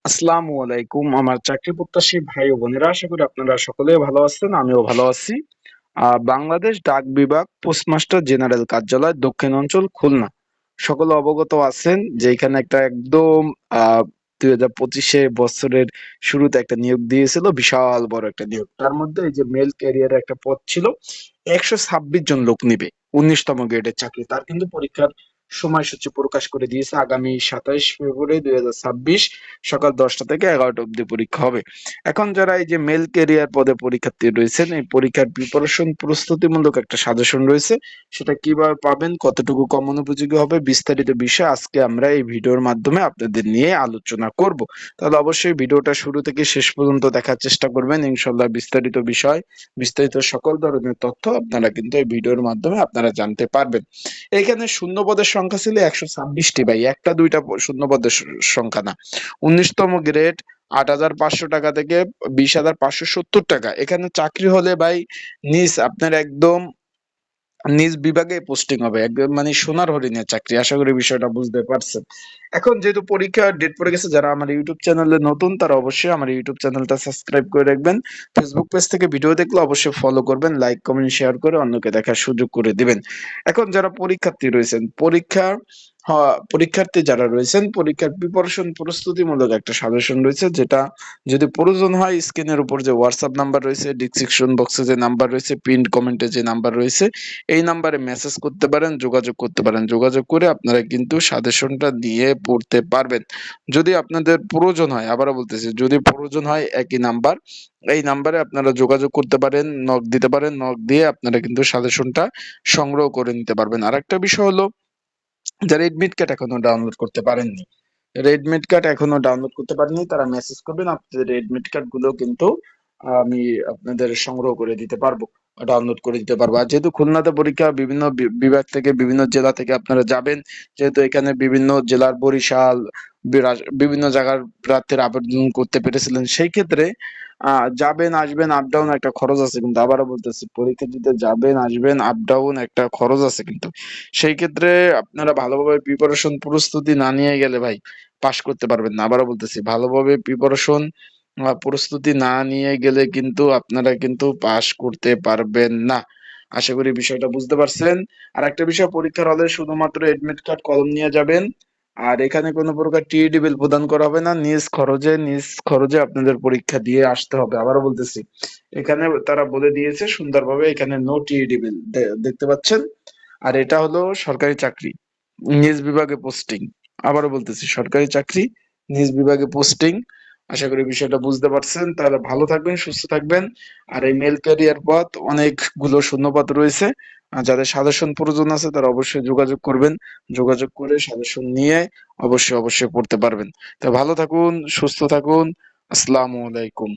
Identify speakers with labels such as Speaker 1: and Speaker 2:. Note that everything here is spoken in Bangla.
Speaker 1: আসসালামু আলাইকুম আমার চাকরি প্রত্যাশী ভাই ও বোনেরা, আশা করি আপনারা সকলেই ভালো আছেন। আমিও ভালো আছি। বাংলাদেশ ডাক বিভাগ পোস্টমাস্টার জেনারেল কার্যালয় দক্ষিণ অঞ্চল খুলনা, সকলে অবগত আছেন যে এখানে একটা একদম 2025 বছরের শুরুতে একটা নিয়োগ দিয়েছিল, বিশাল বড় একটা নিয়োগ। তার মধ্যে এই যে মেল ক্যারিয়ার একটা পদ ছিল, 126 জন লোক নিবে, 19তম গ্রেডের চাকরি। তার কিন্তু পরীক্ষার সময়সূচি প্রকাশ করে দিয়েছে, আগামী 27 ফেব্রুয়ারি 2026 সকাল 10টা থেকে 11টা অবধি পরীক্ষা হবে। এখন যারা এই যে মেল ক্যারিয়ার পদে পরীক্ষার্থী রয়েছেন, এই পরীক্ষার প্রিপারেশন প্রস্তুতিমূলক একটা সাজেশন রয়েছে, সেটা কিভাবে পাবেন, কতটুকু কমন উপযোগী হবে, বিস্তারিত বিষয় আজকে আমরা এই ভিডিওর মাধ্যমে আপনাদের নিয়ে আলোচনা করব। তাহলে অবশ্যই ভিডিওটা শুরু থেকে শেষ পর্যন্ত দেখার চেষ্টা করবেন। ইনশাল্লাহ বিস্তারিত বিষয়, বিস্তারিত সকল ধরনের তথ্য আপনারা কিন্তু এই ভিডিওর মাধ্যমে আপনারা জানতে পারবেন। এখানে শূন্য পদের সংখ্যা ছিল 126টি ভাই, একটা দুইটা শূন্য পদের সংখ্যা না। 19তম গ্রেড 8,500 টাকা থেকে 20,570 টাকা। এখানে চাকরি হলে ভাই নিজ আপনার একদম নিজ বিভাগে পোস্টিং হবে, একদম মানে সোনার হরিণের চাকরি। আশা করি বিষয়টা বুঝতে পারছেন। এখন যেহেতু পরীক্ষার ডেট পড়ে গেছে, যারা আমার ইউটিউব চ্যানেলে নতুন তারা অবশ্যই আমার ইউটিউব চ্যানেলটা সাবস্ক্রাইব করে রাখবেন। ফেসবুক পেজ থেকে ভিডিও দেখলে অবশ্যই ফলো করবেন, লাইক কমেন্ট শেয়ার করে অন্যকে দেখার সুযোগ করে দিবেন। এখন যারা পরীক্ষার্থী রয়েছেন, পরীক্ষার্থী যারা রয়েছেন, পরীক্ষার প্রিপারেশন প্রস্তুতিমূলক একটা সাজেশন রয়েছে, যেটা যদি প্রয়োজন হয় স্ক্রিনের উপর যে হোয়াটসঅ্যাপ নাম্বার রয়েছে, ডিসক্রিপশন বক্সে যে নাম্বার রয়েছে, পিন কমেন্টে যে নাম্বার রয়েছে, এই নাম্বারে মেসেজ করতে পারেন, যোগাযোগ করতে পারেন। যোগাযোগ করে আপনারা কিন্তু সাজেশনটা নিয়ে পড়তে পারবেন। যদি আপনাদের প্রয়োজন হয়, আবারও বলতেছি, যদি প্রয়োজন হয় একই নাম্বার, এই নাম্বারে আপনারা যোগাযোগ করতে পারেন, নক দিতে পারেন। নক দিয়ে আপনারা কিন্তু সাজেশনটা সংগ্রহ করে নিতে পারবেন। আরেকটা বিষয় হলো, যারা এডমিট কার্ড এখনো ডাউনলোড করতে পারেননি, রেডমিট কার্ড এখনো ডাউনলোড করতে পারেননি, তারা মেসেজ করবেন। আপনাদের রেডমিট কার্ড গুলো কিন্তু আমি আপনাদের সংগ্রহ করে দিতে পারবো, ডাউনলোড করে দিতে পারবো। আর যেহেতু খুলনাতে পরীক্ষা, বিভিন্ন বিভাগ থেকে, বিভিন্ন জেলা থেকে আপনারা যাবেন, যেহেতু এখানে বিভিন্ন জেলার, বরিশাল, বিভিন্ন জায়গার প্রার্থীরা আবেদন করতে পেরেছিলেন, সেই ক্ষেত্রে যাবেন আসবেন আপ ডাউন একটা খরচ আছে। কিন্তু আবারও বলতেছি, পরীক্ষা দিতে যাবেন আসবেন আপ ডাউন একটা খরচ আছে কিন্তু। সেই ক্ষেত্রে আপনারা ভালোভাবে প্রিপারেশন প্রস্তুতি না নিয়ে গেলে ভাই পাশ করতে পারবেন না। আবারও বলতেছি, ভালোভাবে প্রিপারেশন প্রস্তুতি না নিয়ে গেলে কিন্তু আপনারা কিন্তু পাশ করতে পারবেন না। আশা করি বিষয়টা বুঝতে পারছেন। আর একটা বিষয়, পরীক্ষার হলে শুধুমাত্র এডমিট কার্ড কলম নিয়ে যাবেন। আর এখানে কোনো প্রকার টিইডি বিল প্রদান করা হবে না। নিজ খরচে আপনাদের পরীক্ষা দিয়ে আসতে হবে। আবারও বলতেছি, এখানে তারা বলে দিয়েছে সুন্দরভাবে, এখানে নো টিইডি বিল, দেখতে পাচ্ছেন। আর এটা হলো সরকারি চাকরি, নিজ বিভাগে পোস্টিং। আবারও বলতেছি, সরকারি চাকরি, নিজ বিভাগে পোস্টিং। আশা করি বিষয়টা বুঝতে পারছেন। তাহলে ভালো থাকবেন, সুস্থ থাকবেন। আর এই মেল ক্যারিয়ার পদ অনেকগুলো শূন্যপদ রয়েছে। আর যাদের সাজেশন প্রয়োজন আছে তারা অবশ্যই যোগাযোগ করবেন। যোগাযোগ করে সাজেশন নিয়ে অবশ্যই অবশ্যই পড়তে পারবেন। তো ভালো থাকুন, সুস্থ থাকুন। আসসালামু আলাইকুম।